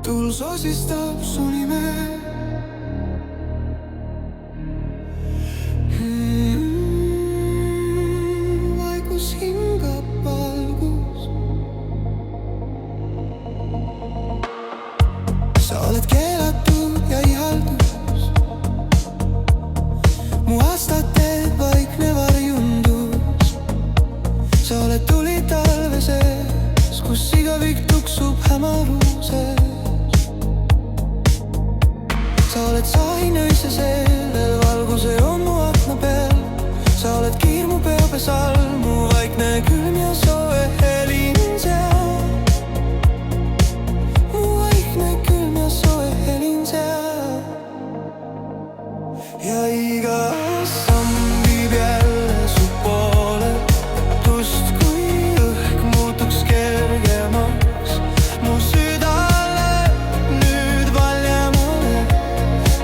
tuul sosistab su nime. Vaikus hingab valgus. Sa oled keelatud ja ihaldus, mu aastate vaikne varjundus. Sa oled tuli talve sees, kus igavik tuksub hämaruses. Sa oled sain öise sellel, valguse on mu akna peal. Sa oled kiir mu peopesal, mu vaikne külm ja soe helin seal. Mu vaikne külm ja soe helin seal. Ja iga samm viib jälle su poole, just kui õhk muutuks kergemaks. Mu südale nüüd valjemale,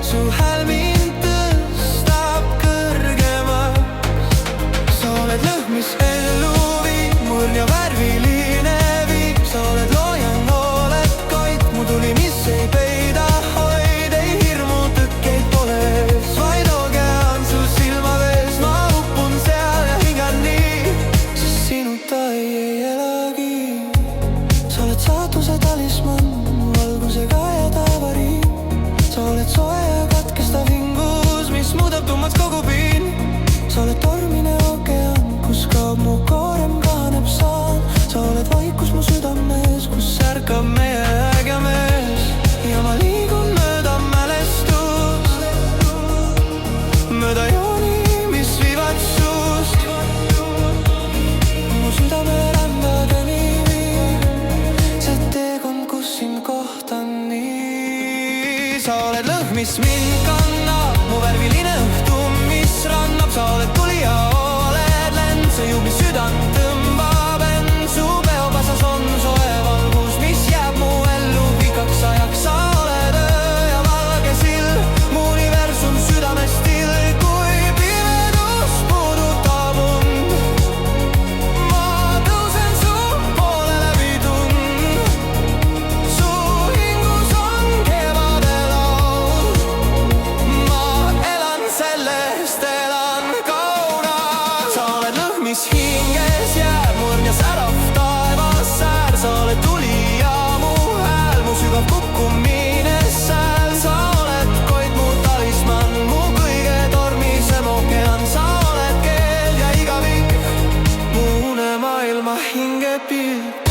su hääl mind tõstab kõrgemaks. Sa oled lõhn, mis ellu viib, murn ja värviline viib. Sa oled loojang, oled koit, mu tuli, mis ei peida hoid. Ei hirmu, tõkkeid pole, vaid ookean su silmavees. Ma upun seal ja hingan nii, sest sinuta ei elagi. Sa oled saatuse talismann, mu valgusega ja taevariin. Sa oled soe ja katkestav hingus, mis muudab tummaks kogu piin. Sa oled tormine ookean, kus kaob mu koorem, kahaneb saan. Sa oled vaikus mu südames, kus ärkab meie äge mees. Ja ma liigun mööda mälestust, mööda jooni, mis viivad suust. Mu südame rändadeni viib see teekond, kus sind kohtan nii. Sa oled lõhn, mis mind kannab, mu värviline õhtu, mis rannab. Sa oled tuli ja oled lend, see jubli südant tõmbab end. Su peopesas on soe valgus, mis jääb mu ellu pikaks ajaks. Sa oled öö ja valge sill, mu universum südames still. Kui pimedus puudutab und, ma tõusen su poole läbi tund. Su hingus on kevade laul, ma elan sellest, elan kauna. Sa oled lõhn, mis hinges jääb, murn ja särav taevas säär. Sa oled tuli ja mu hääl, mu sügav kukkumine sääl. Sa oled koit, mu talismann, mu kõige tormisem ookean. Sa oled keel ja igavik, mu unemaailma hingepilt.